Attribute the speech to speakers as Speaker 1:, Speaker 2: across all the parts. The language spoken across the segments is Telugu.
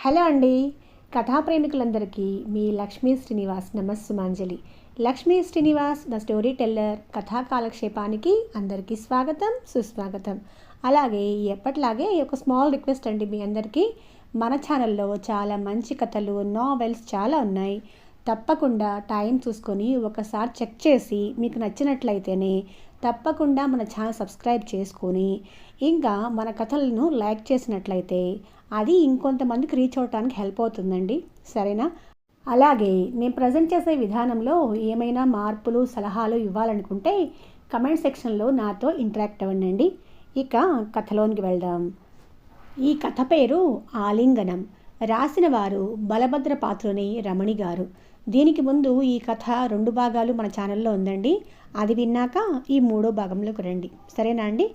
Speaker 1: హలో అండి. కథా ప్రేమికులందరికీ మీ లక్ష్మీ శ్రీనివాస్ నమస్సుమాంజలి. Lakshmi Srinivas the story teller కథా కాలక్షేపానికి అందరికీ స్వాగతం, సుస్వాగతం. అలాగే ఎప్పట్లాగే ఒక స్మాల్ రిక్వెస్ట్ అండి, మీ అందరికీ మన ఛానల్లో చాలా మంచి కథలు, నావెల్స్ చాలా ఉన్నాయి. తప్పకుండా టైం చూసుకొని ఒకసారి చెక్ చేసి మీకు నచ్చినట్లయితేనే తప్పకుండా మన ఛానల్ సబ్స్క్రైబ్ చేసుకొని ఇంకా మన కథలను లైక్ చేసినట్లయితే అది ఇంకొంతమందికి రీచ్ అవడానికి హెల్ప్ అవుతుందండి, సరేనా? అలాగే నేను ప్రజెంట్ చేసే విధానంలో ఏమైనా మార్పులు, సలహాలు ఇవ్వాలనుకుంటే కమెంట్ సెక్షన్లో నాతో ఇంటరాక్ట్ అవ్వండి. ఇక కథలోనికి వెళ్దాం. ఈ కథ పేరు ఆలింగనం. రాసిన వారు బలభద్ర పాత్రుని రమణి గారు. దీనికి ముందు ఈ కథ 2 భాగాలు మన ఛానల్లో ఉందండి. అది విన్నాక ఈ 3వ భాగంలోకి రండి, సరేనా అండి?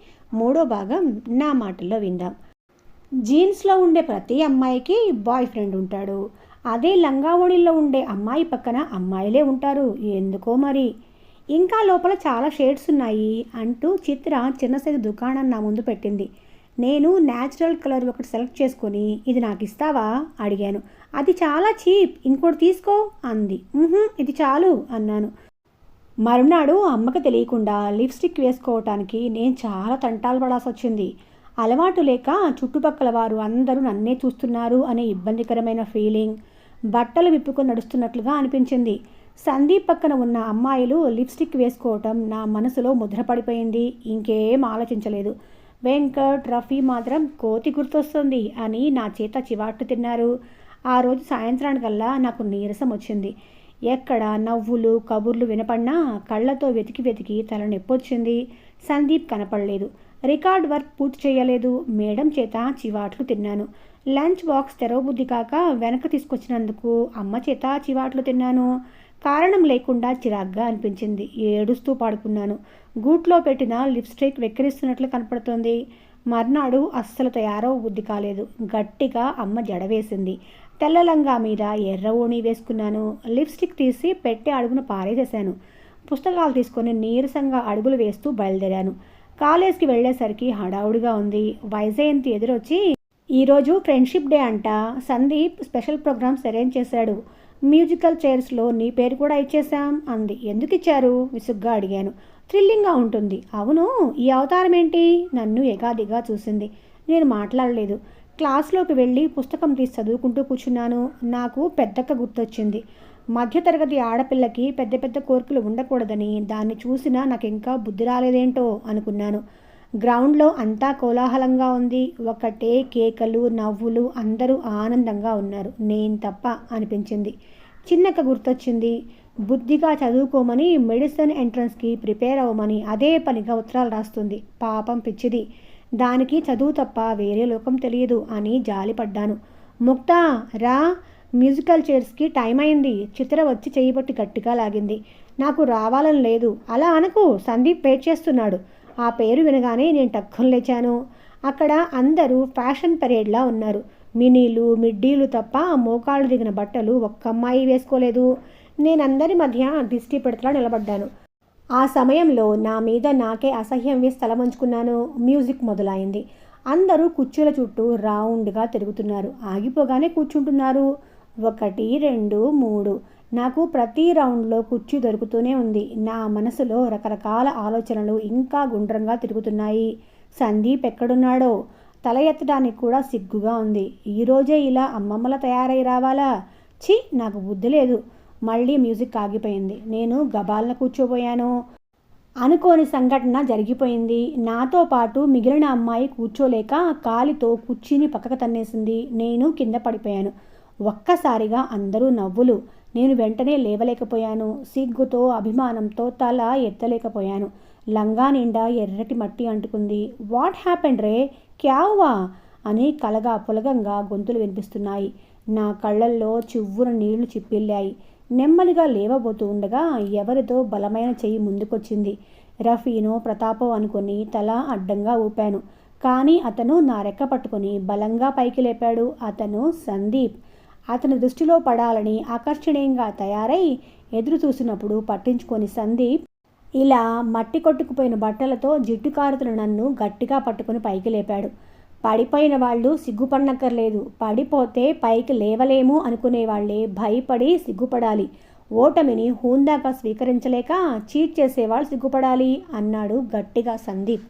Speaker 1: 3వ భాగం నా మాటల్లో విందాం. జీన్స్లో ఉండే ప్రతి అమ్మాయికి బాయ్ ఫ్రెండ్ ఉంటాడు. అదే లంగావోణిలో ఉండే అమ్మాయి పక్కన అమ్మాయిలే ఉంటారు, ఎందుకో మరి. ఇంకా లోపల చాలా షేడ్స్ ఉన్నాయి అంటూ చిత్ర చిన్న సైజు దుకాణం నా ముందు పెట్టింది. నేను న్యాచురల్ కలర్ ఒకటి సెలెక్ట్ చేసుకొని, ఇది నాకు ఇస్తావా అడిగాను. అది చాలా చీప్, ఇంకోటి తీసుకో అంది. ఇది చాలు అన్నాను. మరునాడు అమ్మకి తెలియకుండా లిప్స్టిక్ వేసుకోవటానికి నేను చాలా తంటాలు పడాల్సి వచ్చింది. అలవాటు లేక చుట్టుపక్కల వారు అందరూ నన్నే చూస్తున్నారు అనే ఇబ్బందికరమైన ఫీలింగ్. బట్టలు విప్పుకొని నడుస్తున్నట్లుగా అనిపించింది. సందీప్ పక్కన ఉన్న అమ్మాయిలు లిప్స్టిక్ వేసుకోవటం నా మనసులో ముద్రపడిపోయింది. ఇంకేం ఆలోచించలేదు. వెంకట్, రఫీ మాత్రం కోతి గుర్తొస్తుంది అని నా చేత చివాట్లు తిన్నారు. ఆ రోజు సాయంత్రానికల్లా నాకు నీరసం వచ్చింది. ఎక్కడ నవ్వులు, కబుర్లు వినపడినా కళ్ళతో వెతికి వెతికి తల నొప్పొచ్చింది. సందీప్ కనపడలేదు. రికార్డ్ వర్క్ పూర్తి చేయలేదు. మేడం చేత చివాట్లు తిన్నాను. లంచ్ బాక్స్ తెరవబుద్ధి కాక వెనక తీసుకొచ్చినందుకు అమ్మ చేత చివాట్లు తిన్నాను. కారణం లేకుండా చిరాగ్గా అనిపించింది. ఏడుస్తూ పాడుకున్నాను. గూట్లో పెట్టిన లిప్స్టిక్ వెక్కిరిస్తున్నట్లు కనపడుతోంది. మర్నాడు అస్సలు తయారవ బుద్ధి కాలేదు. గట్టిగా అమ్మ జడ వేసింది. తెల్ల లంగా మీద ఎర్ర ఓణి వేసుకున్నాను. లిప్స్టిక్ తీసి పెట్టి అడుగున పారేసేశాను. పుస్తకాలు తీసుకొని నీరసంగా అడుగులు వేస్తూ బయలుదేరాను. కాలేజ్కి వెళ్ళేసరికి హడావుడిగా ఉంది. వైజయంతి ఎదురొచ్చి, ఈరోజు ఫ్రెండ్షిప్ డే అంట, సందీప్ స్పెషల్ ప్రోగ్రామ్స్ అరేంజ్ చేశాడు, మ్యూజికల్ చైర్స్లో నీ పేరు కూడా ఇచ్చేశాం అంది. ఎందుకు ఇచ్చారు విసుగ్గా అడిగాను. థ్రిల్లింగ్గా ఉంటుంది. అవును, ఈ అవతారం ఏంటి? నన్ను ఎగాదిగా చూసింది. నేను మాట్లాడలేదు. క్లాస్లోకి వెళ్ళి పుస్తకం తీసి చదువుకుంటూ కూర్చున్నాను. నాకు పెద్దక్క గుర్తొచ్చింది. మధ్యతరగతి ఆడపిల్లకి పెద్ద పెద్ద కోరికలు ఉండకూడదని దాన్ని చూసినా నాకు ఇంకా బుద్ధి రాలేదేంటో అనుకున్నాను. గ్రౌండ్లో అంతా కోలాహలంగా ఉంది. ఒకటే కేకలు, నవ్వులు, అందరూ ఆనందంగా ఉన్నారు, నేను తప్ప అనిపించింది. చిన్నక్క గుర్తొచ్చింది. బుద్ధిగా చదువుకోమని, మెడిసిన్ ఎంట్రన్స్కి ప్రిపేర్ అవ్వమని అదే పనిగా ఉత్తరాలు రాస్తుంది. పాపం పిచ్చిది, దానికి చదువు తప్ప వేరే లోకం తెలియదు అని జాలిపడ్డాను. ముక్తా రా, మ్యూజికల్ చైర్స్కి టైం అయింది. చిత్ర వచ్చి చేయబట్టి గట్టిగా లాగింది. నాకు రావాలని లేదు. అలా అనకు, సందీప్ వెయిట్ చేస్తున్నాడు. ఆ పేరు వినగానే నేను టక్కున లేచాను. అక్కడ అందరూ ఫ్యాషన్ పరేడ్లా ఉన్నారు. మినీలు, మిడ్డీలు తప్ప మోకాళ్ళు దిగిన బట్టలు ఒక్క అమ్మాయి వేసుకోలేదు. నేనందరి మధ్య దిష్టి పెడతలా నిలబడ్డాను. ఆ సమయంలో నా మీద నాకే అసహ్యం వేసి తలవంచుకున్నాను. మ్యూజిక్ మొదలైంది. అందరూ కుర్చీల చుట్టూ రౌండ్గా తిరుగుతున్నారు. ఆగిపోగానే కూర్చుంటున్నారు. 1, 2, 3. నాకు ప్రతి రౌండ్లో కుర్చీ దొరుకుతూనే ఉంది. నా మనసులో రకరకాల ఆలోచనలు ఇంకా గుండ్రంగా తిరుగుతున్నాయి. సందీప్ ఎక్కడున్నాడో తల ఎత్తడానికి కూడా సిగ్గుగా ఉంది. ఈరోజే ఇలా అమ్మమ్మల తయారై రావాలా? ఛీ, నాకు బుద్ధి లేదు. మళ్ళీ మ్యూజిక్ ఆగిపోయింది. నేను గబాలన కూర్చోబోయాను. అనుకోని సంఘటన జరిగిపోయింది. నాతో పాటు మిగిలిన అమ్మాయి కూర్చోలేక కాలితో కుర్చీని పక్కకు తన్నేసింది. నేను కింద పడిపోయాను. ఒక్కసారిగా అందరూ నవ్వులు. నేను వెంటనే లేవలేకపోయాను. సిగ్గుతో, అభిమానంతో తల ఎత్తలేకపోయాను. లంగా నిండా ఎర్రటి మట్టి అంటుకుంది. వాట్ హ్యాపెండ్ రే, క్యావా అని కలగా పొలగంగా గొంతులు వినిపిస్తున్నాయి. నా కళ్ళల్లో చివ్వున నీళ్లు చిప్పిల్లాయి. నెమ్మదిగా లేవబోతూ ఉండగా ఎవరితో బలమైన చెయ్యి ముందుకొచ్చింది. రఫీనో ప్రతాపో అనుకుని తల అడ్డంగా ఊపాను. కానీ అతను నా రెక్క పట్టుకుని బలంగా పైకి లేపాడు. అతను సందీప్. అతని దృష్టిలో పడాలని ఆకర్షణీయంగా తయారై ఎదురు చూసినప్పుడు పట్టించుకొని సందీప్ ఇలా మట్టి కొట్టుకుపోయిన బట్టలతో జిడ్డు కారుతున్న నన్ను గట్టిగా పట్టుకుని పైకి లేపాడు. పడిపోయిన వాళ్ళు సిగ్గుపడనక్కర్లేదు, పడిపోతే పైకి లేవలేము అనుకునేవాళ్లే భయపడి సిగ్గుపడాలి. ఓటమిని హూందాగా స్వీకరించలేక చీట్ చేసేవాళ్ళు సిగ్గుపడాలి అన్నాడు గట్టిగా సందీప్.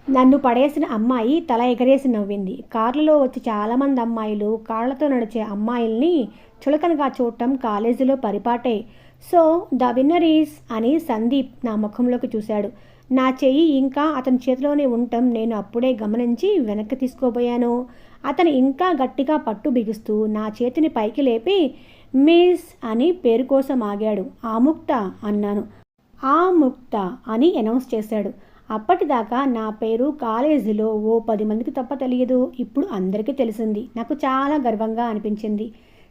Speaker 1: నన్ను పడేసిన అమ్మాయి తల ఎగరేసి నవ్వింది. కార్లలో వచ్చి చాలామంది అమ్మాయిలు కాళ్లతో నడిచే అమ్మాయిల్ని చులకనగా చూడటం కాలేజీలో పరిపాటే. సో ద విన్నర్ ఈస్ అని సందీప్ నా ముఖంలోకి చూశాడు. నా చెయ్యి ఇంకా అతని చేతిలోనే ఉండటం నేను అప్పుడే గమనించి వెనక్కి తీసుకోబోయాను. అతను ఇంకా గట్టిగా పట్టు బిగుస్తూ నా చేతిని పైకి లేపి మిస్ అని పేరు కోసం ఆగాడు. ఆముక్త అన్నాను. ఆముక్త అని అనౌన్స్ చేశాడు. అప్పటిదాకా నా పేరు కాలేజీలో ఓ 10 మందికి తప్ప తెలియదు. ఇప్పుడు అందరికీ తెలిసింది. నాకు చాలా గర్వంగా అనిపించింది.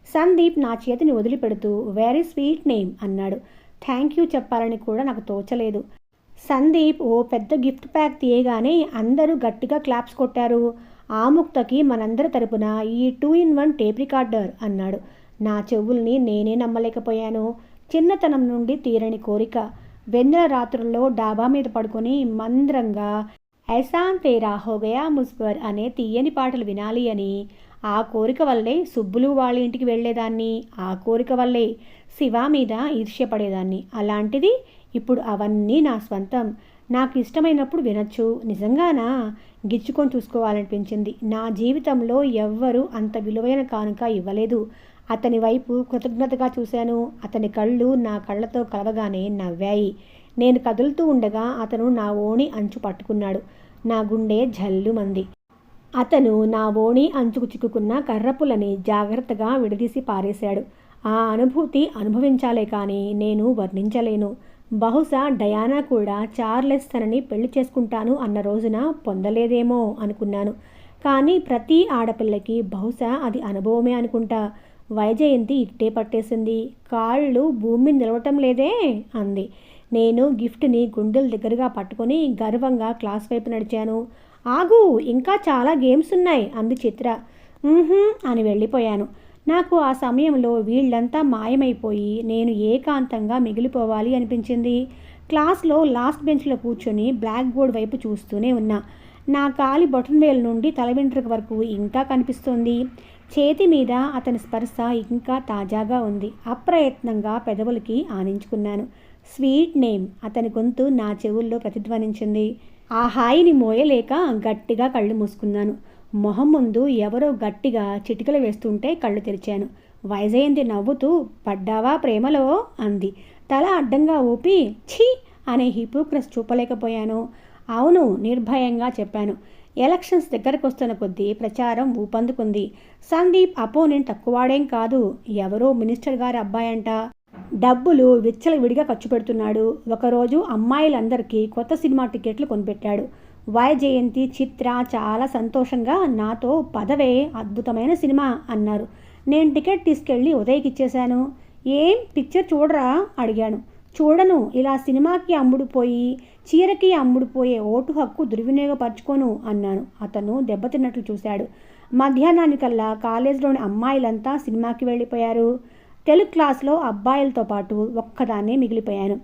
Speaker 1: సందీప్ నా చేతిని వదిలిపెడుతూ వెరీ స్వీట్ నేమ్ అన్నాడు. థ్యాంక్ యూ చెప్పాలని కూడా నాకు తోచలేదు. సందీప్ ఓ పెద్ద గిఫ్ట్ ప్యాక్ తీయగానే అందరూ గట్టిగా క్లాప్స్ కొట్టారు. ఆముక్తకి మనందరి తరపున ఈ 2-in-1 టేప్ రికార్డర్ అన్నాడు. నా చెవుల్ని నేనే నమ్మలేకపోయాను. చిన్నతనం నుండి తీరని కోరిక. వెన్నెల రాత్రుల్లో డాబా మీద పడుకొని మంద్రంగా ఐసాన్ తేరా హోగయా ముస్పర్ అనే తీయని పాటలు వినాలి అని. ఆ కోరిక వల్లే సుబ్బులు వాళ్ళ ఇంటికి వెళ్ళేదాన్ని. ఆ కోరిక వల్లే శివ మీద ఈర్ష్యపడేదాన్ని. అలాంటిది ఇప్పుడు అవన్నీ నా స్వంతం. నాకు ఇష్టమైనప్పుడు వినొచ్చు. నిజంగానా? గిచ్చుకొని చూసుకోవాలనిపించింది. నా జీవితంలో ఎవ్వరూ అంత విలువైన కానుక ఇవ్వలేదు. అతని వైపు కృతజ్ఞతగా చూశాను. అతని కళ్ళు నా కళ్ళతో కలవగానే నవ్వాయి. నేను కదులుతూ ఉండగా అతను నా ఓణి అంచు పట్టుకున్నాడు. నా గుండె జల్లుమంది. అతను నా ఓణి అంచుకు చిక్కుకున్న కర్రపులని జాగ్రత్తగా విడదీసి పారేశాడు. ఆ అనుభూతి అనుభవించాలే కానీ నేను వర్ణించలేను. బహుశా డయానా కూడా చార్లెస్ తనని పెళ్లి చేసుకుంటాను అన్న రోజున పొందలేదేమో అనుకున్నాను. కానీ ప్రతి ఆడపిల్లకి బహుశా అది అనుభవమే అనుకుంటా. వైజయంతి ఇట్టే పట్టేసింది. కాళ్ళు భూమి నిలవటం లేదే అంది. నేను గిఫ్ట్ని గుండెల దగ్గరగా పట్టుకొని గర్వంగా క్లాస్ వైపు నడిచాను. ఆగు, ఇంకా చాలా గేమ్స్ ఉన్నాయి అంది చిత్ర. అని వెళ్ళిపోయాను. నాకు ఆ సమయంలో వీళ్ళంతా మాయమైపోయి నేను ఏకాంతంగా మిగిలిపోవాలి అనిపించింది. క్లాస్లో లాస్ట్ బెంచ్లో కూర్చొని బ్లాక్ బోర్డ్ వైపు చూస్తూనే ఉన్నా. నా కాలి బొటన్ వేలు నుండి తల వెంట్రుక వరకు ఇంకా కనిపిస్తోంది. చేతి మీద అతని స్పర్శ ఇంకా తాజాగా ఉంది. అప్రయత్నంగా పెదవులకి ఆనించుకున్నాను. స్వీట్ నేమ్ అతని గొంతు నా చెవుల్లో ప్రతిధ్వనించింది. ఆ హాయిని మోయలేక గట్టిగా కళ్ళు మూసుకున్నాను. మొహం ముందు ఎవరో గట్టిగా చిటికలు వేస్తుంటే కళ్ళు తెరిచాను. వైజయంతి నవ్వుతూ పడ్డావా ప్రేమలో అంది. తల అడ్డంగా ఊపి ఛీ అనే హిపోక్రస్ చూపలేకపోయాను. అవును నిర్భయంగా చెప్పాను. ఎలక్షన్స్ దగ్గరకు వస్తున్న కొద్దీ ప్రచారం ఊపందుకుంది. సందీప్ అపోనెంట్ తక్కువాడేం కాదు. ఎవరో మినిస్టర్ గారి అబ్బాయంట. డబ్బులు విచ్చలవిడిగా ఖర్చు పెడుతున్నాడు. ఒకరోజు అమ్మాయిలందరికీ కొత్త సినిమా టికెట్లు కొనిపెట్టాడు. వైజయంతి చిత్ర చాలా సంతోషంగా నాతో పదవే అద్భుతమైన సినిమా అన్నారు. నేను టికెట్ తీసుకెళ్ళి ఉదయ్కి ఇచ్చేశాను. ఏం పిక్చర్ చూడరా అడిగాను. చూడను, ఇలా సినిమాకి అమ్ముడుపోయి చీరకి అమ్ముడుపోయే ఓటు హక్కు దుర్వినియోగపరచుకోను అన్నాను. అతను దెబ్బతిన్నట్లు చూశాడు. మధ్యాహ్నానికల్లా కాలేజీలోని అమ్మాయిలంతా సినిమాకి వెళ్ళిపోయారు. తెలుగు క్లాస్లో అబ్బాయిలతో పాటు ఒక్కదాన్నే మిగిలిపోయాను.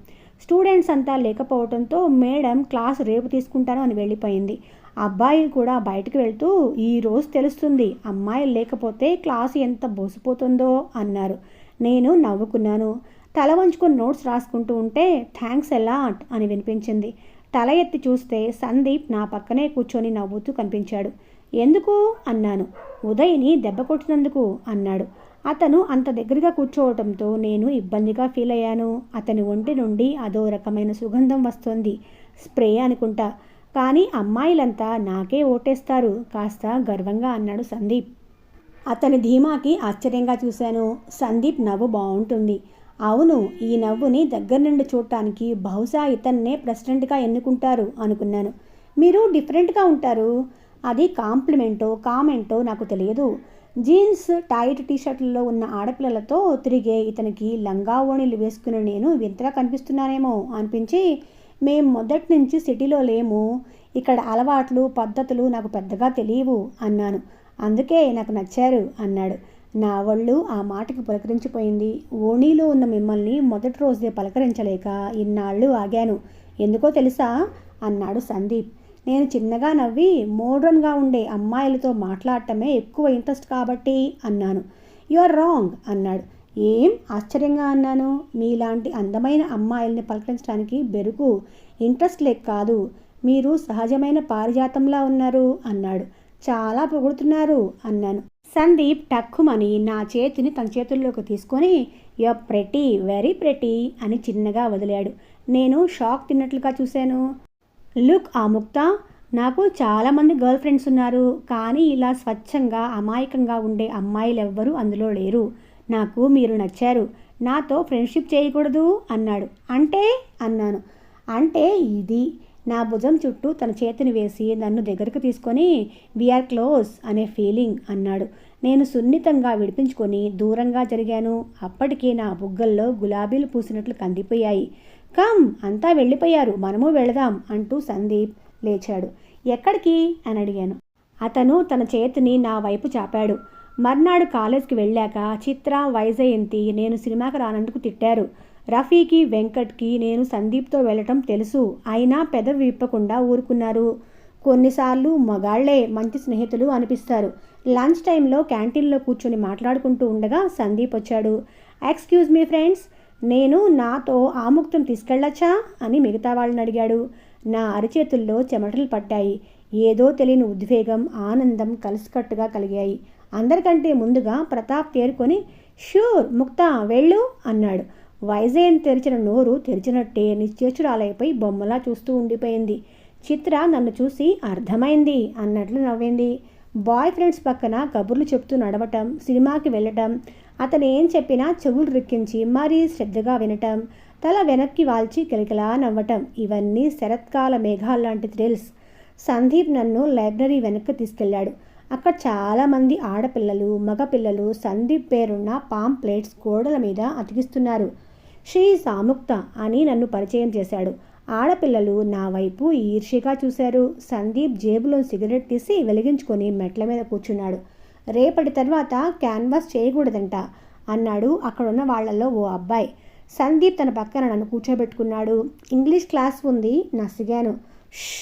Speaker 1: స్టూడెంట్స్ అంతా లేకపోవడంతో మేడం క్లాస్ రేపు తీసుకుంటాను అని వెళ్ళిపోయింది. అబ్బాయిలు కూడా బయటకు వెళ్తూ ఈరోజు తెలుస్తుంది అమ్మాయిలు లేకపోతే క్లాసు ఎంత బోసిపోతుందో అన్నారు. నేను నవ్వుకున్నాను. తల వంచుకొని నోట్స్ రాసుకుంటూ ఉంటే థ్యాంక్స్ ఎలాట్ అని వినిపించింది. తల ఎత్తి చూస్తే సందీప్ నా పక్కనే కూర్చొని నవ్వుతూ కనిపించాడు. ఎందుకు అన్నాను. ఉదయ్ని దెబ్బ కొట్టినందుకు అన్నాడు. అతను అంత దగ్గరగా కూర్చోవడంతో నేను ఇబ్బందిగా ఫీల్ అయ్యాను. అతని ఒంటి నుండి అదో రకమైన సుగంధం వస్తుంది. స్ప్రే అనుకుంటా. కానీ అమ్మాయిలంతా నాకే ఓటేస్తారు కాస్త గర్వంగా అన్నాడు సందీప్. అతని ధీమాకి ఆశ్చర్యంగా చూశాను. సందీప్ నవ్వు బాగుంటుంది. అవును, ఈ నవ్వుని దగ్గర నుండి చూడటానికి బహుశా ఇతన్నే ప్రెసిడెంట్గా ఎన్నుకుంటారు అనుకున్నాను. మీరు డిఫరెంట్గా ఉంటారు. అది కాంప్లిమెంటో కామెంటో నాకు తెలియదు. జీన్స్ టైట్ టీషర్ట్లలో ఉన్న ఆడపిల్లలతో తిరిగే ఇతనికి లంగా ఓణీలు వేసుకుని నేను వింతగా కనిపిస్తున్నానేమో అనిపించి మేం మొదటి నుంచి సిటీలో లేము. ఇక్కడ అలవాట్లు పద్ధతులు నాకు పెద్దగా తెలియవు అన్నాను. అందుకే నాకు నచ్చారు అన్నాడు. నా ఒళ్ళు ఆ మాటకి పులకరించిపోయింది. ఓణీలో ఉన్న మిమ్మల్ని మొదటి రోజే పలకరించలేక ఇన్నాళ్ళు ఆగాను. ఎందుకో తెలుసా అన్నాడు సందీప్. నేను చిన్నగా నవ్వి మోడ్రన్గా ఉండే అమ్మాయిలతో మాట్లాడటమే ఎక్కువ ఇంట్రెస్ట్ కాబట్టి అన్నాను. యు ఆర్ రాంగ్ అన్నాడు. ఏం ఆశ్చర్యంగా అన్నాను. మీలాంటి అందమైన అమ్మాయిల్ని పలకరించడానికి బెరుకు, ఇంట్రెస్ట్ లేక కాదు. మీరు సహజమైన పారిజాతంలా ఉన్నారు అన్నాడు. చాలా పొగుడుతున్నారు అన్నాను. సందీప్ టక్కుమని నా చేతిని తన చేతుల్లోకి తీసుకొని you are pretty, very pretty అని చిన్నగా వదిలాడు. నేను షాక్ తిన్నట్లుగా చూశాను. లుక్ ఆముక్త, నాకు చాలామంది గర్ల్ ఫ్రెండ్స్ ఉన్నారు, కానీ ఇలా స్వచ్ఛంగా అమాయకంగా ఉండే అమ్మాయిలు ఎవ్వరూ అందులో లేరు. నాకు మీరు నచ్చారు, నాతో ఫ్రెండ్షిప్ చేయకూడదు అన్నాడు. అంటే అన్నాను. అంటే ఇది నా భుజం చుట్టూ తన చేతిని వేసి నన్ను దగ్గరకు తీసుకొని వీఆర్ క్లోజ్ అనే ఫీలింగ్ అన్నాడు. నేను సున్నితంగా విడిపించుకొని దూరంగా జరిగాను. అప్పటికే నా బుగ్గల్లో గులాబీలు పూసినట్లు కందిపోయాయి. కమ్, అంతా వెళ్ళిపోయారు, మనము వెళదాం అంటూ సందీప్ లేచాడు. ఎక్కడికి అని అడిగాను. అతను తన చేతిని నా వైపు చాపాడు. మర్నాడు కాలేజ్కి వెళ్ళాక చిత్ర, వైజయంతి నేను సినిమాకి రానందుకు తిట్టారు. రఫీకి, వెంకట్కి నేను సందీప్తో వెళ్ళటం తెలుసు, అయినా పెదవి విప్పకుండా ఊరుకున్నారు. కొన్నిసార్లు మగాళ్లే మంచి స్నేహితులు అనిపిస్తారు. లంచ్ టైంలో క్యాంటీన్లో కూర్చొని మాట్లాడుకుంటూ ఉండగా సందీప్ వచ్చాడు. ఎక్స్క్యూజ్ మీ ఫ్రెండ్స్, నేను నాతో ఆముక్తం తీసుకెళ్ళచ్చా అని మిగతా వాళ్ళని అడిగాడు. నా అరిచేతుల్లో చెమటలు పట్టాయి. ఏదో తెలియని ఉద్వేగం, ఆనందం కలిసికట్టుగా కలిగాయి. అందరికంటే ముందుగా ప్రతాప్ తేరుకొని షూర్ ముక్తా వెళ్ళు అన్నాడు. వైజయంతి తెరిచిన నోరు తెరిచినట్టే నిశ్చేచురాలైపోయి బొమ్మలా చూస్తూ ఉండిపోయింది. చిత్ర నన్ను చూసి అర్థమైంది అన్నట్లు నవ్వింది. బాయ్ ఫ్రెండ్స్ పక్కన కబుర్లు చెప్తూ నడవటం, సినిమాకి వెళ్ళటం, అతను ఏం చెప్పినా చెవులు రిక్కించి మరీ శ్రద్ధగా వినటం, తల వెనక్కి వాల్చి కిలకిలా నవ్వటం, ఇవన్నీ శరత్కాల మేఘాల్లాంటి థ్రిల్స్. సందీప్ నన్ను లైబ్రరీ వెనక్కి తీసుకెళ్లాడు. అక్కడ చాలామంది ఆడపిల్లలు, మగపిల్లలు సందీప్ పేరున్న పాంప్లెట్స్ గోడల మీద అతికిస్తున్నారు. షీ ఆముక్త అని నన్ను పరిచయం చేశాడు. ఆడపిల్లలు నా వైపు ఈర్ష్యగా చూశారు. సందీప్ జేబులో సిగరెట్ తీసి వెలిగించుకొని మెట్ల మీద కూర్చున్నాడు. రేపటి తర్వాత క్యాన్వాస్ చేయకూడదంట అన్నాడు అక్కడున్న వాళ్లలో ఓ అబ్బాయి. సందీప్ తన పక్కన నన్ను కూర్చోబెట్టుకున్నాడు. ఇంగ్లీష్ క్లాస్ ఉంది, నసిగాను. ష్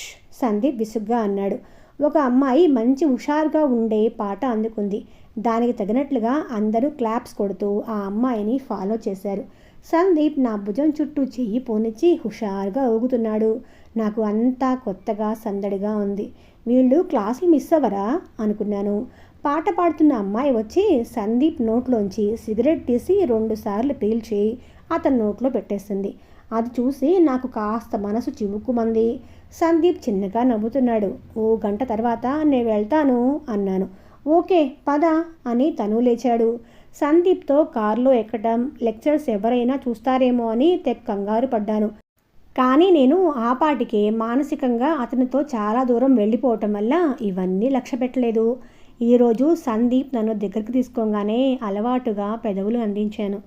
Speaker 1: సందీప్ విసుగ్గా అన్నాడు. ఒక అమ్మాయి మంచి హుషారుగా ఉండే పాట అందుకుంది. దానికి తగినట్లుగా అందరూ క్లాప్స్ కొడుతూ ఆ అమ్మాయిని ఫాలో చేశారు. సందీప్ నా భుజం చుట్టూ చెయ్యి పోనిచ్చి హుషారుగా ఊగుతున్నాడు. నాకు అంతా కొత్తగా సందడిగా ఉంది. వీళ్ళు క్లాసులు మిస్ అవ్వరా అనుకున్నాను. పాట పాడుతున్న అమ్మాయి వచ్చి సందీప్ నోట్లోంచి సిగరెట్ తీసి 2 సార్లు పీల్చి అతని నోట్లో పెట్టేసింది. అది చూసి నాకు కాస్త మనసు చివుక్కుమంది. సందీప్ చిన్నగా నవ్వుతున్నాడు. ఓ గంట తర్వాత నేను వెళ్తాను అన్నాను. ఓకే పద అని తను లేచాడు. సందీప్తో కారులో ఎక్కడం, లెక్చర్స్ ఎవరైనా చూస్తారేమో అని తెగ కంగారు పడ్డాను. కానీ నేను ఆపాటికే మానసికంగా అతనితో చాలా దూరం వెళ్ళిపోవటం వల్ల ఇవన్నీ లక్ష్య పెట్టలేదు. ఈరోజు సందీప్ నన్ను దగ్గరికి తీసుకోగానే అలవాటుగా పెదవులు అందించాను.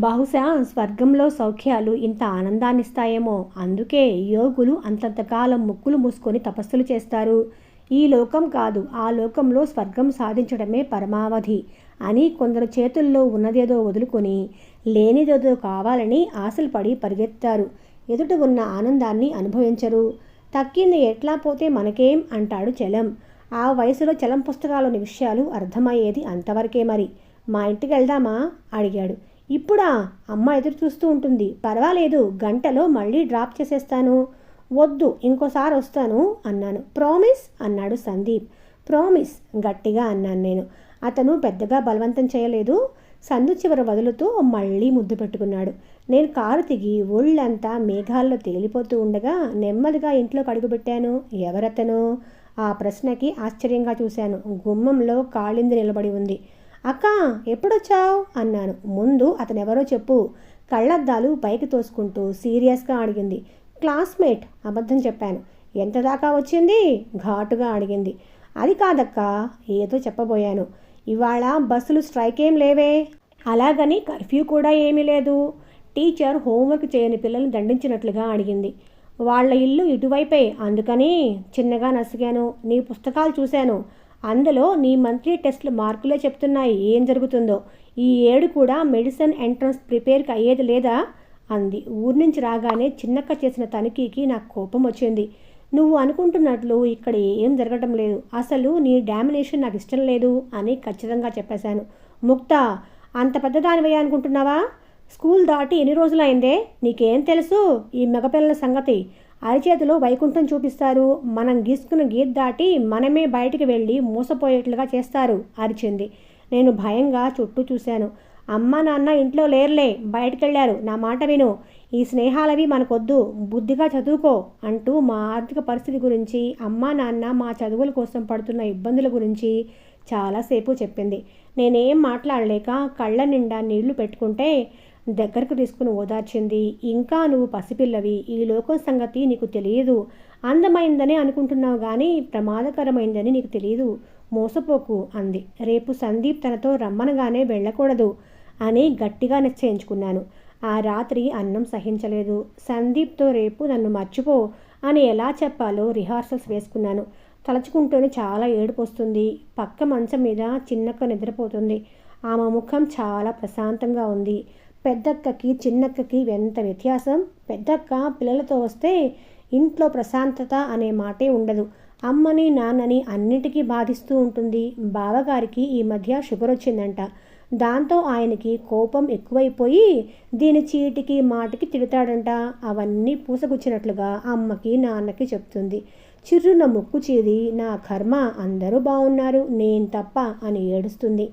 Speaker 1: బహుశా స్వర్గంలో సౌఖ్యాలు ఇంత ఆనందాన్నిస్తాయేమో, అందుకే యోగులు అంతంతకాలం ముక్కులు మూసుకొని తపస్సులు చేస్తారు. ఈ లోకం కాదు, ఆ లోకంలో స్వర్గం సాధించడమే పరమావధి అని కొందరు చేతుల్లో ఉన్నదేదో వదులుకొని లేనిదేదో కావాలని ఆశలు పడి పరిగెత్తారు. ఎదుట ఉన్న ఆనందాన్ని అనుభవించరు. తక్కింది ఎట్లా పోతే మనకేం అంటాడు చలం. ఆ వయసులో చలం పుస్తకాలోని విషయాలు అర్థమయ్యేది అంతవరకే. మరి మా ఇంటికి వెళ్దామా అడిగాడు. ఇప్పుడా? అమ్మ ఎదురు చూస్తూ ఉంటుంది. పర్వాలేదు, గంటలో మళ్ళీ డ్రాప్ చేసేస్తాను. వద్దు, ఇంకోసారి వస్తాను అన్నాను. ప్రామిస్ అన్నాడు సందీప్. ప్రామిస్ గట్టిగా అన్నాను నేను. అతను పెద్దగా బలవంతం చేయలేదు. సందు చివర వదులుతూ మళ్ళీ ముద్దు పెట్టుకున్నాడు. నేను కారు దిగి ఒళ్ళంతా మేఘాల్లో తేలిపోతూ ఉండగా నెమ్మదిగా ఇంట్లోకి అడుగుపెట్టాను. ఎవరతను? ఆ ప్రశ్నకి ఆశ్చర్యంగా చూశాను. గుమ్మంలో కాళింది నిలబడి ఉంది. అక్క ఎప్పుడొచ్చావు అన్నాను. ముందు అతనెవరో చెప్పు. కళ్ళద్దాలు పైకి తోసుకుంటూ సీరియస్గా అడిగింది. క్లాస్మేట్ అబద్ధం చెప్పాను. ఎంత దాకా వచ్చింది ఘాటుగా అడిగింది. అది కాదక్క ఏదో చెప్పబోయాను. ఇవాళ బస్సులు స్ట్రైక్ ఏం లేవే. అలాగని కర్ఫ్యూ కూడా ఏమీ లేదు. టీచర్ హోంవర్క్ చేయని పిల్లల్ని దండించినట్లుగా అడిగింది. వాళ్ళ ఇల్లు ఇటువైపే, అందుకని చిన్నగా నసిగాను. నీ పుస్తకాలు చూశాను, అందులో నీ మంత్లీ టెస్టులు మార్కులే చెప్తున్నాయి ఏం జరుగుతుందో. ఈ ఏడు కూడా మెడిసిన్ ఎంట్రన్స్ ప్రిపేర్కి అయ్యేది లేదా అంది. ఊరి నుంచి రాగానే చిన్నక్క చేసిన తనిఖీకి నాకు కోపం వచ్చింది. నువ్వు అనుకుంటున్నట్లు ఇక్కడ ఏం జరగటం లేదు. అసలు నీ డామినేషన్ నాకు ఇష్టం లేదు అని ఖచ్చితంగా చెప్పేశాను. ముక్త, అంత పెద్దదానివయ్యా అనుకుంటున్నావా? స్కూల్ దాటి ఎన్ని రోజులైందే? నీకేం తెలుసు ఈ మగపిల్లల సంగతి? అరిచేతిలో వైకుంఠం చూపిస్తారు. మనం గీసుకున్న గీత దాటి మనమే బయటికి వెళ్ళి మోసపోయేట్లుగా చేస్తారు అరిచింది. నేను భయంగా చుట్టూ చూశాను. అమ్మ నాన్న ఇంట్లో లేరులే, బయటకెళ్ళారు. నా మాట విను. ఈ స్నేహాలవి మనకొద్దు, బుద్ధిగా చదువుకో అంటూ మా ఆర్థిక పరిస్థితి గురించి, అమ్మా నాన్న మా చదువుల కోసం పడుతున్న ఇబ్బందుల గురించి చాలాసేపు చెప్పింది. నేనేం మాట్లాడలేక కళ్ళ నిండా నీళ్లు పెట్టుకుంటే దగ్గరకు తీసుకుని ఓదార్చింది. ఇంకా నువ్వు పసిపిల్లవి, ఈ లోకం సంగతి నీకు తెలియదు. అందమైందని అనుకుంటున్నావు కానీ ప్రమాదకరమైందని నీకు తెలియదు. మోసపోకు అంది. రేపు సందీప్ తనతో రమ్మనగానే వెళ్ళకూడదు అని గట్టిగా నిశ్చయించుకున్నాను. ఆ రాత్రి అన్నం సహించలేదు. సందీప్తో రేపు నన్ను మర్చిపో అని ఎలా చెప్పాలో రిహార్సల్స్ వేసుకున్నాను. తలుచుకుంటూనే చాలా ఏడుపు వస్తుంది. పక్క మంచం మీద చిన్నక్క నిద్రపోతుంది. ఆమె ముఖం చాలా ప్రశాంతంగా ఉంది. పెద్దక్కకి చిన్నక్కకి ఎంత వ్యత్యాసం! పెద్దక్క పిల్లలతో వస్తే ఇంట్లో ప్రశాంతత అనే మాటే ఉండదు. అమ్మని నాన్నని అన్నిటికీ బాధిస్తూ ఉంటుంది. బావగారికి ఈ మధ్య షుగర్ వచ్చిందంట. దాంతో ఆయనకి కోపం ఎక్కువైపోయి దీని చీటికి మాటికి తిడతాడంట. అవన్నీ పూసగుచ్చినట్లుగా అమ్మకి నాన్నకి చెప్తుంది. చిర్రున ముక్కు చీరి నా కర్మ, అందరూ బాగున్నారు, నేను తప్ప అని ఏడుస్తుంది.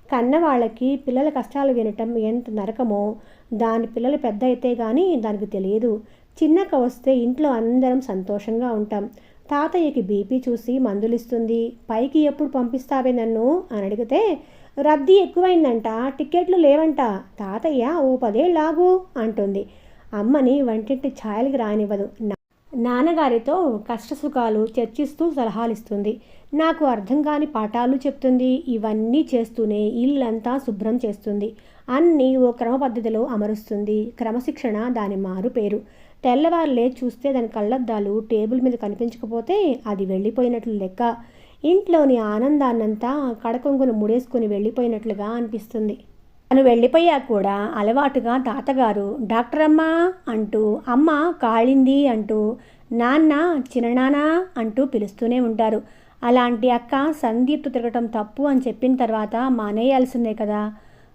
Speaker 1: కన్నవాళ్ళకి పిల్లల కష్టాలు వినటం ఎంత నరకమో దాని పిల్లలు పెద్ద అయితే కానీ దానికి తెలియదు. చిన్నక్క వస్తే ఇంట్లో అందరం సంతోషంగా ఉంటాం. తాతయ్యకి బీపీ చూసి మందులిస్తుంది. పైకి ఎప్పుడు పంపిస్తావే నన్ను అని అడిగితే రద్దీ ఎక్కువైందంట, టికెట్లు లేవంట, తాతయ్య ఓ 10 ఏళ్ళాగు అంటుంది. అమ్మని వంటింటి ఛాయలకి రానివ్వదు. నాన్నగారితో కష్టసుఖాలు చర్చిస్తూ సలహాలిస్తుంది. నాకు అర్థం కాని పాఠాలు చెప్తుంది. ఇవన్నీ చేస్తూనే ఇల్లంతా శుభ్రం చేస్తుంది. అన్నీ ఓ క్రమ పద్ధతిలో అమరుస్తుంది. క్రమశిక్షణ దాని మారు పేరు. తెల్లవారులే చూస్తే దాని కళ్ళద్దాలు టేబుల్ మీద కనిపించకపోతే అది వెళ్ళిపోయినట్లు లెక్క. ఇంట్లోని ఆనందాన్నంతా కడకొంగును ముడేసుకుని వెళ్ళిపోయినట్లుగా అనిపిస్తుంది. తను వెళ్ళిపోయాక కూడా అలవాటుగా తాతగారు డాక్టర్ అమ్మా అంటూ, అమ్మ కాళింది అంటూ, నాన్న చిన్ననానా అంటూ పిలుస్తూనే ఉంటారు. అలాంటి అక్క సందీప్తో తిరగటం తప్పు అని చెప్పిన తర్వాత మానేయాల్సిందే కదా.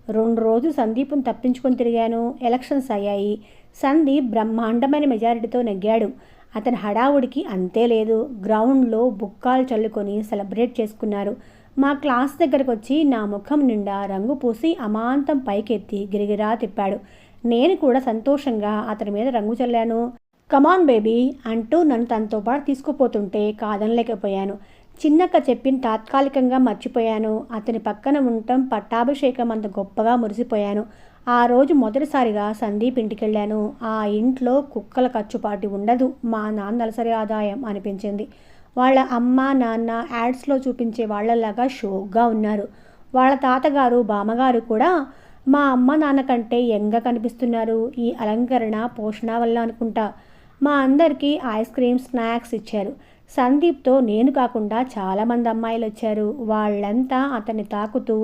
Speaker 1: 2 రోజులు సందీప్ను తప్పించుకొని తిరిగాను. ఎలక్షన్స్ అయ్యాయి. సందీప్ బ్రహ్మాండమైన మెజారిటీతో నెగ్గాడు. అతని హడావుడికి అంతే లేదు. గ్రౌండ్లో బుక్కాలు చల్లుకొని సెలబ్రేట్ చేసుకున్నారు. మా క్లాస్ దగ్గరకు వచ్చి నా ముఖం నిండా రంగు పూసి అమాంతం పైకెత్తి గిరిగిరా తిప్పాడు. నేను కూడా సంతోషంగా అతని మీద రంగు చల్లాను. కమాన్ బేబీ అంటూ నన్ను తనతో పాటు తీసుకుపోతుంటే కాదనలేకపోయాను. చిన్నక్క చెప్పిన తాత్కాలికంగా మర్చిపోయాను. అతని పక్కన ఉండటం పట్టాభిషేకం అంత గొప్పగా మురిసిపోయాను. ఆ రోజు మొదటిసారిగా సందీప్ ఇంటికెళ్ళాను. ఆ ఇంట్లో కుక్కల ఖర్చుపాటి ఉండదు. మా నాన్న నెలసరి ఆదాయం అనిపించింది. వాళ్ళ అమ్మ నాన్న యాడ్స్లో చూపించే వాళ్ళలాగా షోక్గా ఉన్నారు. వాళ్ళ తాతగారు బామ్మగారు కూడా మా అమ్మ నాన్న కంటే యంగ్గా కనిపిస్తున్నారు. ఈ అలంకరణ పోషణ వల్ల అనుకుంటా. మా అందరికీ ఐస్ క్రీమ్ స్నాక్స్ ఇచ్చారు. సందీప్తో నేను కాకుండా చాలామంది అమ్మాయిలు వచ్చారు. వాళ్ళంతా అతన్ని తాకుతూ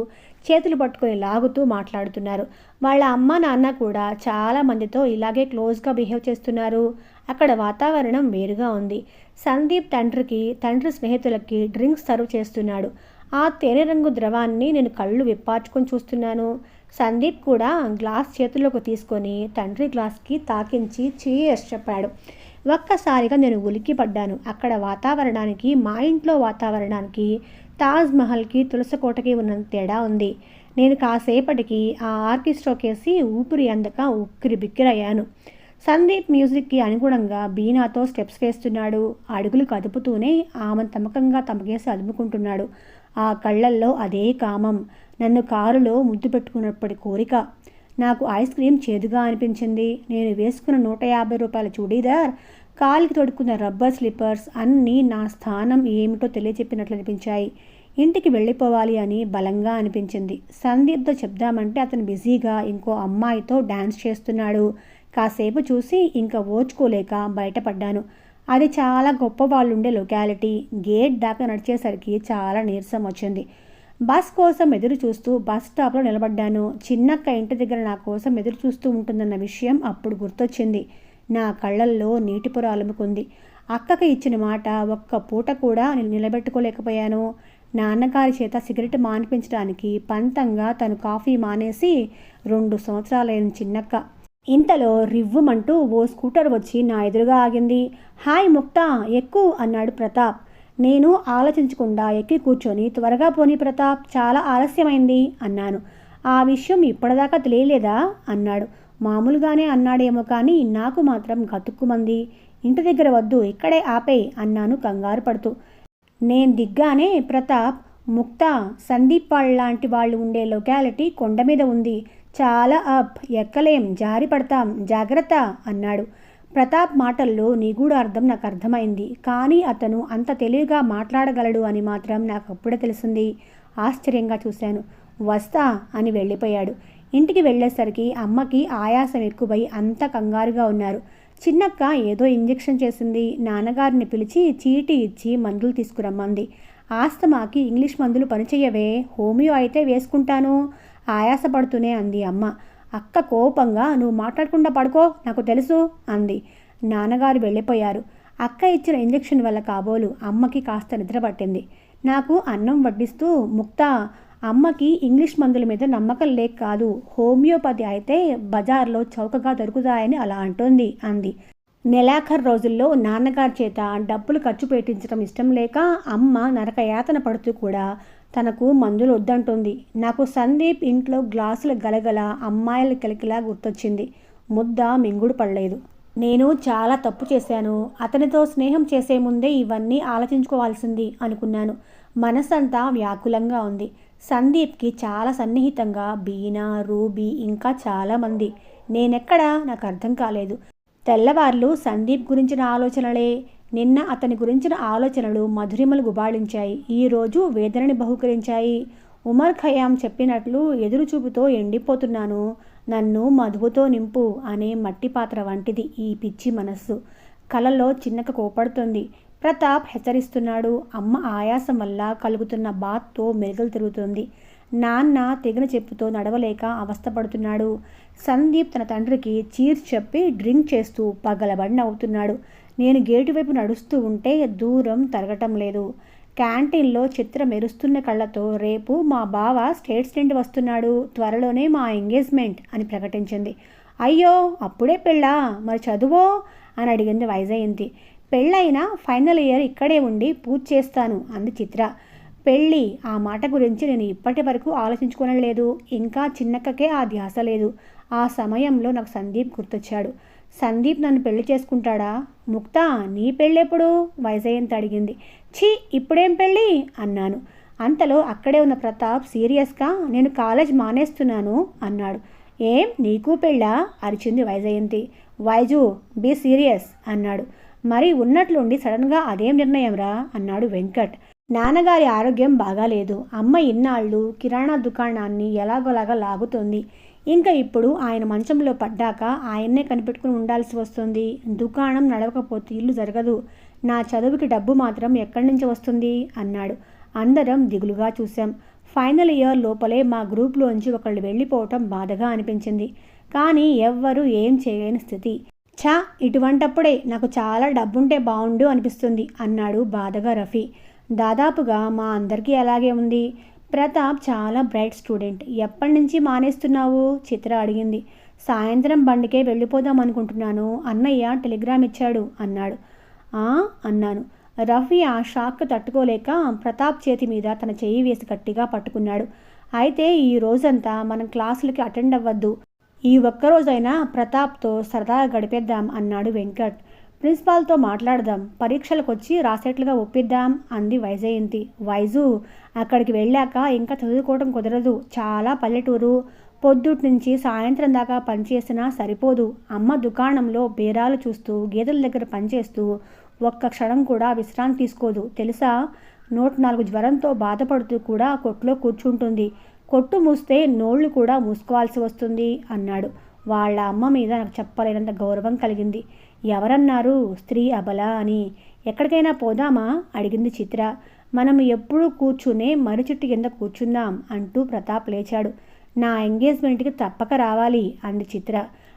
Speaker 1: చేతులు పట్టుకొని లాగుతూ మాట్లాడుతున్నారు. వాళ్ళ అమ్మ నాన్న కూడా చాలామందితో ఇలాగే క్లోజ్గా బిహేవ్ చేస్తున్నారు. అక్కడ వాతావరణం వేరుగా ఉంది. సందీప్ తండ్రి స్నేహితులకి డ్రింక్స్ సర్వ్ చేస్తున్నాడు. ఆ తేనె రంగు ద్రవాన్ని నేను కళ్ళు విప్పార్చుకొని చూస్తున్నాను. సందీప్ కూడా గ్లాస్ చేతుల్లోకి తీసుకొని తండ్రి గ్లాస్కి తాకించి చీయర్స్ చెప్పాడు. ఒక్కసారిగా నేను ఉలిక్కి పడ్డాను. అక్కడ వాతావరణానికి, మా ఇంట్లో వాతావరణానికి, తాజ్మహల్కి తులసికోటకి ఉన్నంత తేడా ఉంది. నేను కాసేపటికి ఆ ఆర్కెస్ట్రాకేసి ఊపిరి అందక ఉక్కిరి బిక్కిరయ్యాను. సందీప్ మ్యూజిక్కి అనుగుణంగా బీనాతో స్టెప్స్ వేస్తున్నాడు. అడుగులు కదుపుతూనే ఆమె తమకంగా తమకేసి అదుముకుంటున్నాడు. ఆ కళ్ళల్లో అదే కామం. నన్ను కారులో ముద్దు పెట్టుకున్నప్పటి కోరిక. నాకు ఐస్ క్రీమ్ చేదుగా అనిపించింది. నేను వేసుకున్న 150 రూపాయల చూడీదార్, కాలికి తొడుక్కున్న రబ్బర్ స్లిప్పర్స్ అన్నీ నా స్థానం ఏమిటో తెలియచెప్పినట్లు అనిపించాయి. ఇంటికి వెళ్ళిపోవాలి అని బలంగా అనిపించింది. సందీప్తో చెప్దామంటే అతను బిజీగా ఇంకో అమ్మాయితో డ్యాన్స్ చేస్తున్నాడు. కాసేపు చూసి ఇంకా ఓర్చుకోలేక బయటపడ్డాను. అది చాలా గొప్ప వాళ్ళుండే లొకాలిటీ. గేట్ దాకా నడిచేసరికి చాలా నీరసం వచ్చింది. బస్ కోసం ఎదురు చూస్తూ బస్ స్టాప్లో నిలబడ్డాను. చిన్నక్క ఇంటి దగ్గర నా కోసం ఎదురు చూస్తూ ఉంటుందన్న విషయం అప్పుడు గుర్తొచ్చింది. నా కళ్ళల్లో నీటి పొర అలుముకుంది. అక్కకి ఇచ్చిన మాట ఒక్క పూట కూడా నేను నిలబెట్టుకోలేకపోయాను. నాన్నగారి చేత సిగరెట్ మానిపించడానికి పంతంగా తను కాఫీ మానేసి 2 సంవత్సరాలైన చిన్నక్క. ఇంతలో రివ్వుమంటూ ఓ స్కూటర్ వచ్చి నా ఎదురుగా ఆగింది. హాయ్ ముక్తా, ఎక్కు అన్నాడు ప్రతాప్. నేను ఆలోచించకుండా ఎక్కి కూర్చొని త్వరగా పోనీ ప్రతాప్, చాలా ఆలస్యమైంది అన్నాను. ఆ విషయం ఇప్పటిదాకా తెలియలేదా అన్నాడు. మామూలుగానే అన్నాడేమో కానీ నాకు మాత్రం గతుక్కుమంది. ఇంటి దగ్గర వద్దు, ఇక్కడే ఆపేయ్ అన్నాను కంగారు పడుతూ. నేను దిగ్గానే ప్రతాప్, ముక్తా, సందీప్ వాళ్ళలాంటి వాళ్ళు ఉండే లొకాలిటీ కొండ మీద ఉంది, చాలా అప్, ఎక్కలేం, జారి పడతాం, జాగ్రత్త అన్నాడు. ప్రతాప్ మాటల్లో నిగూఢ అర్థం నాకు అర్థమైంది. కానీ అతను అంత తెలివిగా మాట్లాడగలడు అని మాత్రం నాకు అప్పుడే తెలిసింది. ఆశ్చర్యంగా చూశాను. వస్తా అని వెళ్ళిపోయాడు. ఇంటికి వెళ్ళేసరికి అమ్మకి ఆయాసం ఎక్కువై అంత కంగారుగా ఉన్నారు. చిన్నక్క ఏదో ఇంజెక్షన్ చేసింది. నాన్నగారిని పిలిచి చీటీ ఇచ్చి మందులు తీసుకురమ్మంది. ఆస్తమాకి ఇంగ్లీష్ మందులు పనిచేయవే, హోమియో అయితే వేసుకుంటాను ఆయాసపడుతూనే అంది అమ్మ. అక్క కోపంగా, నువ్వు మాట్లాడకుండా పడుకో, నాకు తెలుసు అంది. నాన్నగారు వెళ్ళిపోయారు. అక్క ఇచ్చిన ఇంజెక్షన్ వల్ల కాబోలు అమ్మకి కాస్త నిద్ర పట్టింది. నాకు అన్నం వడ్డిస్తూ, ముక్తా, అమ్మకి ఇంగ్లీష్ మందుల మీద నమ్మకం లేక కాదు, హోమియోపతి అయితే బజార్లో చౌకగా దొరుకుతాయని అలా అంటోంది అంది. నెలాఖరు రోజుల్లో నాన్నగారి చేత డబ్బులు ఖర్చు పెట్టించడం ఇష్టం లేక అమ్మ నరకయాతన పడుతూ కూడా తనకు మందులు వద్దంటుంది. నాకు సందీప్ ఇంట్లో గ్లాసుల గలగల అమ్మాయిల కిలకిలా గుర్తొచ్చింది. ముద్ద మింగుడు పడలేదు. నేను చాలా తప్పు చేశాను. అతనితో స్నేహం చేసే ముందే ఇవన్నీ ఆలోచించుకోవాల్సింది అనుకున్నాను. మనసంతా వ్యాకులంగా ఉంది. సందీప్కి చాలా సన్నిహితంగా బీనా, రూబీ, ఇంకా చాలామంది. నేనెక్కడా? నాకు అర్థం కాలేదు. తెల్లవార్లు సందీప్ గురించిన ఆలోచనలే. నిన్న అతని గురించిన ఆలోచనలు మధురిమలు గుబాళించాయి. ఈరోజు వేదనని బహుకరించాయి. ఉమర్ ఖయాం చెప్పినట్లు ఎదురుచూపుతో ఎండిపోతున్నాను, నన్ను మధువుతో నింపు అనే మట్టి పాత్ర వంటిది ఈ పిచ్చి మనస్సు. కలలో చిన్నక కోపడుతుంది. ప్రతాప్ హెచ్చరిస్తున్నాడు. అమ్మ ఆయాసం వల్ల కలుగుతున్న బాత్తో మెరుగులు తిరుగుతుంది. నాన్న తెగిన చెప్పుతో నడవలేక అవస్థపడుతున్నాడు. సందీప్ తన తండ్రికి చీర్స్ చెప్పి డ్రింక్ చేస్తూ పగలబడి నవ్వుతున్నాడు. నేను గేటు వైపు నడుస్తూ ఉంటే దూరం తరగటం లేదు. క్యాంటీన్లో చిత్ర మెరుస్తున్న కళ్ళతో, రేపు మా బావ స్టేట్స్ నుండి వస్తున్నాడు, త్వరలోనే మా ఎంగేజ్మెంట్ అని ప్రకటించింది. అయ్యో, అప్పుడే పెళ్ళా, మరి చదువో అని అడిగింది వైజయంతి. పెళ్ళైనా ఫైనల్ ఇయర్ ఇక్కడే ఉండి పూజ చేస్తాను అంది చిత్ర. పెళ్ళి, ఆ మాట గురించి నేను ఇప్పటి వరకు ఆలోచించుకోనలేదు. ఇంకా చిన్నక్కకే ఆ ధ్యాస లేదు. ఆ సమయంలో నాకు సందీప్ గుర్తొచ్చాడు. సందీప్ నన్ను పెళ్లి చేసుకుంటాడా? ముక్తా, నీ పెళ్ళెప్పుడు? వైజయంతి అడిగింది. ఛీ, ఇప్పుడేం పెళ్ళి అన్నాను. అంతలో అక్కడే ఉన్న ప్రతాప్ సీరియస్గా, నేను కాలేజ్ మానేస్తున్నాను అన్నాడు. ఏం, నీకు పెళ్ళా అరిచింది వైజయంతి. వైజు, బీ సీరియస్ అన్నాడు. మరి ఉన్నట్లుండి సడన్గా అదేం నిర్ణయం రా అన్నాడు వెంకట్. నాన్నగారి ఆరోగ్యం బాగాలేదు. అమ్మ ఇన్నాళ్ళు కిరాణా దుకాణాన్ని ఎలాగోలాగా లాగుతోంది. ఇంకా ఇప్పుడు ఆయన మంచంలో పడ్డాక ఆయన్నే కనిపెట్టుకుని ఉండాల్సి వస్తుంది. దుకాణం నడవకపోతే ఇల్లు జరగదు. నా చదువుకి డబ్బు మాత్రం ఎక్కడి నుంచి వస్తుంది అన్నాడు. అందరం దిగులుగా చూశాం. ఫైనల్ ఇయర్ లోపలే మా గ్రూప్లోంచి ఒకళ్ళు వెళ్ళిపోవటం బాధగా అనిపించింది. కానీ ఎవ్వరూ ఏం చేయలేని స్థితి. ఛా, ఇటువంటప్పుడే నాకు చాలా డబ్బుంటే బాగుండు అనిపిస్తుంది అన్నాడు బాధగా రఫీ. దాదాపుగా మా అందరికీ అలాగే ఉంది. ప్రతాప్ చాలా బ్రైట్ స్టూడెంట్. ఎప్పటి నుంచి మానేస్తున్నావు? చిత్ర అడిగింది. సాయంత్రం బండికే వెళ్ళిపోదాం అనుకుంటున్నాను, అన్నయ్య టెలిగ్రామ్ ఇచ్చాడు అన్నాడు. అన్నాను. రఫీ ఆ షాక్ తట్టుకోలేక ప్రతాప్ చేతి మీద తన చెయ్యి వేసి గట్టిగా పట్టుకున్నాడు. అయితే ఈ రోజంతా మనం క్లాసులకి అటెండ్ అవ్వద్దు, ఈ ఒక్కరోజైనా ప్రతాప్తో సరదాగా గడిపేద్దాం అన్నాడు వెంకట్. ప్రిన్సిపాల్తో మాట్లాడదాం, పరీక్షలకు వచ్చి రాసేట్లుగా ఒప్పిద్దాం అంది వైజయంతి. వైజు, అక్కడికి వెళ్ళాక ఇంకా చదువుకోవడం కుదరదు. చాలా పల్లెటూరు, పొద్దుటి నుంచి సాయంత్రం దాకా పనిచేసినా సరిపోదు. అమ్మ దుకాణంలో బేరాలు చూస్తూ గేదెల దగ్గర పనిచేస్తూ ఒక్క క్షణం కూడా విశ్రాంతి తీసుకోదు తెలుసా. 104 జ్వరంతో బాధపడుతూ కూడా కొట్లో కూర్చుంటుంది. కొట్టు మూస్తే నోళ్లు కూడా మూసుకోవాల్సి వస్తుంది అన్నాడు. వాళ్ళ అమ్మ మీద నాకు చెప్పలేనంత గౌరవం కలిగింది. ఎవరన్నారు స్త్రీ అబల అని? ఎక్కడికైనా పోదామా అడిగింది చిత్ర. మనం ఎప్పుడూ కూర్చునే మర్రి చెట్టు కింద కూర్చుందాం అంటూ ప్రతాప్ లేచాడు. నా ఎంగేజ్మెంట్కి తప్పక రావాలి అంది చిత్ర.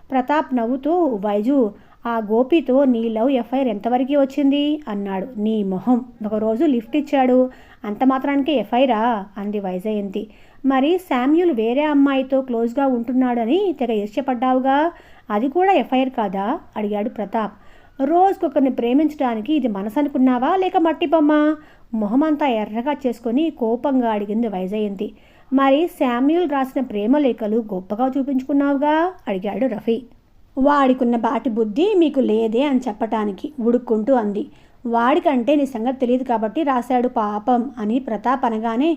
Speaker 1: ప్రతాప్ నవ్వుతూ, వైజు, ఆ గోపితో నీ లవ్ ఎఫ్ఐఆర్ ఎంతవరకు వచ్చింది అన్నాడు. నీ మొహం, ఒకరోజు లిఫ్ట్ ఇచ్చాడు, అంత మాత్రానికి ఎఫ్ఐఆరా అంది వైజయంతి. మరి శామ్యూల్ వేరే అమ్మాయితో క్లోజ్గా ఉంటున్నాడని తెగ ఈర్ష్యపడ్డావుగా, అది కూడా ఎఫ్ఐఆర్ కాదా అడిగాడు ప్రతాప్. రోజుకొకరిని ప్రేమించడానికి ఇది మనసు అనుకున్నావా లేక మట్టిపమ్మ? మొహమంతా ఎర్రగా చేసుకొని కోపంగా అడిగింది వైజయంతి. మరి శామ్యూల్ రాసిన ప్రేమ లేఖలు గొప్పగా చూపించుకున్నావుగా అడిగాడు రఫీ. వాడికున్న బాటి బుద్ధి మీకు లేదే అని చెప్పటానికి ఉడుక్కుంటూ అంది. వాడికంటే నీ సంగతి తెలియదు కాబట్టి రాశాడు పాపం అని ప్రతాప్ అనగానే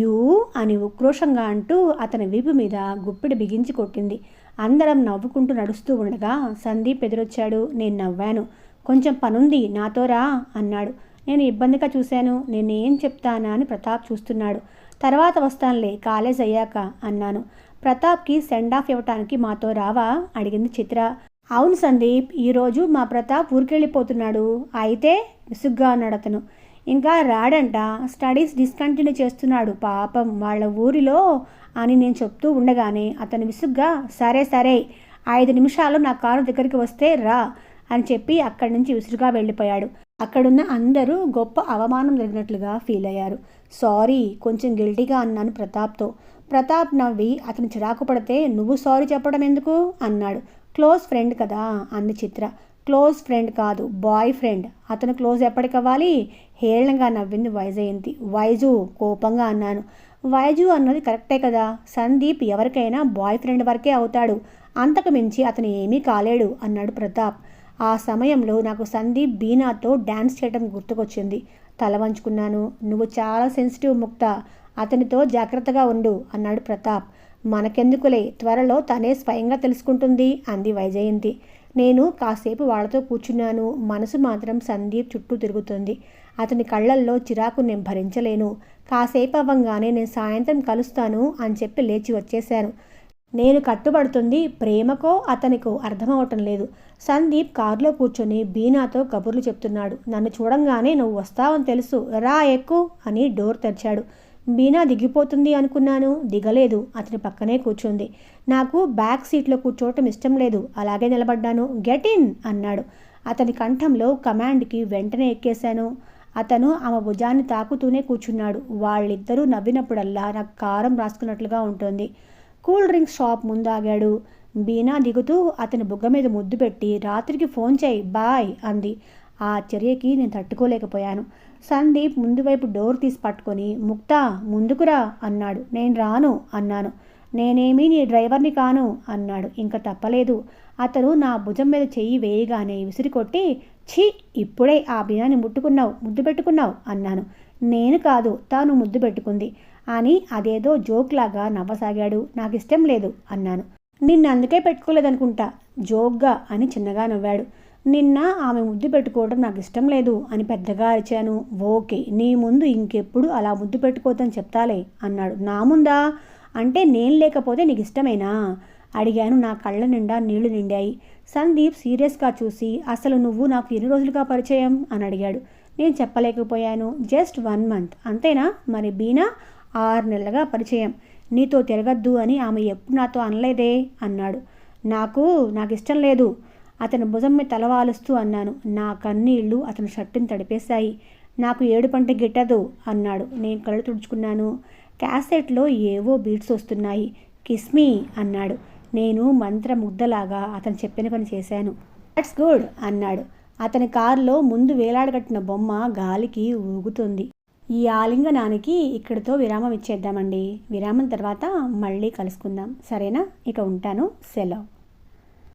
Speaker 1: యూ అని ఉక్రోషంగా అంటూ అతని వీపు మీద గుప్పిడి బిగించి కొట్టింది. అందరం నవ్వుకుంటూ నడుస్తూ ఉండగా సందీప్ ఎదురొచ్చాడు. నేను నవ్వాను. కొంచెం పనుంది నాతో రా అన్నాడు. నేను ఇబ్బందిగా చూశాను. నేనేం చెప్తానా అని ప్రతాప్ చూస్తున్నాడు. తర్వాత వస్తానులే కాలేజ్ అయ్యాక అన్నాను. ప్రతాప్కి సెండ్ ఆఫ్ ఇవ్వటానికి మాతో రావా అడిగింది చిత్ర. అవును సందీప్, ఈరోజు మా ప్రతాప్ ఊరికెళ్ళిపోతున్నాడు. అయితే విసుగ్గా అన్నాడు అతను. ఇంకా రాడంట, స్టడీస్ డిస్కంటిన్యూ చేస్తున్నాడు పాపం వాళ్ళ ఊరిలో అని నేను చెప్తూ ఉండగానే అతను విసుగ్గా సరే సరే 5 నిమిషాలు నా కారు దగ్గరికి వస్తే రా అని చెప్పి అక్కడి నుంచి విసురుగా వెళ్ళిపోయాడు. అక్కడున్న అందరూ గొప్ప అవమానం జరిగినట్లుగా ఫీల్ అయ్యారు. సారీ, కొంచెం గిల్టీగా అన్నాను ప్రతాప్తో. ప్రతాప్ నవ్వి అతను చిరాకు పడితే నువ్వు సారీ చెప్పడం ఎందుకు అన్నాడు. క్లోజ్ ఫ్రెండ్ కదా అంది చిత్ర. క్లోజ్ ఫ్రెండ్ కాదు, బాయ్ ఫ్రెండ్. అతను క్లోజ్ ఎప్పటికవ్వాలి? హేళనగా నవ్వింది వైజయంతి. వైజు కోపంగా అన్నాను. వైజు అన్నది కరెక్టే కదా, సందీప్ ఎవరికైనా బాయ్ ఫ్రెండ్ వరకే అవుతాడు, అంతకు మించి అతను ఏమీ కాలేడు అన్నాడు ప్రతాప్. ఆ సమయంలో నాకు సందీప్ బీనాతో డ్యాన్స్ చేయడం గుర్తుకొచ్చింది. తల వంచుకున్నాను. నువ్వు చాలా సెన్సిటివ్ ముక్త, అతనితో జాగ్రత్తగా ఉండు అన్నాడు ప్రతాప్. మనకెందుకులే, త్వరలో తనే స్వయంగా తెలుసుకుంటుంది అంది వైజయంతి. నేను కాసేపు వాళ్ళతో కూర్చున్నాను. మనసు మాత్రం సందీప్ చుట్టూ తిరుగుతుంది. అతని కళ్ళల్లో చిరాకు నేను భరించలేను. కాసేపు అవ్వంగానే నేను సాయంత్రం కలుస్తాను అని చెప్పి లేచి వచ్చేశాను. నేను కట్టుబడుతుంది ప్రేమకో అతనికో అర్థమవటం లేదు. సందీప్ కారులో కూర్చొని బీనాతో కబుర్లు చెప్తున్నాడు. నన్ను చూడంగానే నువ్వు వస్తావని తెలుసు, రా ఎక్కు అని డోర్ తెరిచాడు. బీనా దిగిపోతుంది అనుకున్నాను, దిగలేదు. అతని పక్కనే కూర్చుంది. నాకు బ్యాక్ సీట్లో కూర్చోవటం ఇష్టం లేదు, అలాగే నిలబడ్డాను. గెట్ ఇన్ అన్నాడు. అతని కంఠంలో కమాండ్కి వెంటనే ఎక్కేశాను. అతను ఆమె భుజాన్ని తాకుతూనే కూర్చున్నాడు. వాళ్ళిద్దరూ నవ్వినప్పుడల్లా నాకు కారం రాసుకున్నట్లుగా ఉంటుంది. కూల్ డ్రింక్స్ షాప్ ముందు ఆగాడు. బీనా దిగుతూ అతని బుగ్గ మీద ముద్దు పెట్టి రాత్రికి ఫోన్ చేయి బాయ్ అంది. ఆ చర్యకి నేను తట్టుకోలేకపోయాను. సందీప్ ముందు వైపు డోర్ తీసి పట్టుకొని ముక్తా ముందుకురా అన్నాడు. నేను రాను అన్నాను. నేనేమీ నీ డ్రైవర్ని కాను అన్నాడు. ఇంకా తప్పలేదు. అతను నా భుజం మీద చెయ్యి వేయగానే విసిరికొట్టి ఛీ, ఇప్పుడే ఆ బినాన్ని ముద్దు పెట్టుకున్నావు అన్నాను. నేను కాదు, తాను ముద్దు పెట్టుకుంది అని అదేదో జోక్లాగా నవ్వసాగాడు. నాకు ఇష్టం లేదు అన్నాను. నిన్ను అందుకే పెట్టుకోలేదనుకుంటా జోక్గా అని చిన్నగా నవ్వాడు. నిన్న ఆమె ముద్దు పెట్టుకోవడం నాకు ఇష్టం లేదు అని పెద్దగా అరిచాను. ఓకే, నీ ముందు ఇంకెప్పుడు అలా ముద్దు పెట్టుకోవద్దని చెప్తాలే అన్నాడు. నా ముందా? అంటే నేను లేకపోతే నీకు ఇష్టమేనా అడిగాను. నా కళ్ళ నిండా నీళ్లు నిండాయి. సందీప్ సీరియస్గా చూసి అసలు నువ్వు నాకు ఎన్ని రోజులుగా పరిచయం అని అడిగాడు. నేను చెప్పలేకపోయాను. జస్ట్ 1 month అంతేనా? మరి బీనా 6 నెలలుగా పరిచయం. నీతో తిరగద్దు అని ఆమె ఎప్పుడు నాతో అనలేదే అన్నాడు. నాకు ఇష్టం లేదు అతని భుజం మీద తలవాలుస్తూ అన్నాను. నా కన్నీళ్లు అతని షర్టుని తడిపేశాయి. నాకు ఏడుపంటే గిట్టదు అన్నాడు. నేను కళ్ళు తుడుచుకున్నాను. క్యాసెట్లో ఏవో బీట్స్ వస్తున్నాయి. కిస్మీ అన్నాడు. నేను మంత్రముగ్ధలాగా అతను చెప్పిన పని చేశాను. దట్స్ గుడ్ అన్నాడు. అతని కారులో ముందు వేలాడగట్టిన బొమ్మ గాలికి ఊగుతుంది. ఈ ఆలింగనానికి ఇక్కడితో విరామం ఇచ్చేద్దామండి. విరామం తర్వాత మళ్ళీ కలుసుకుందాం, సరేనా? ఇక ఉంటాను. సెలవు.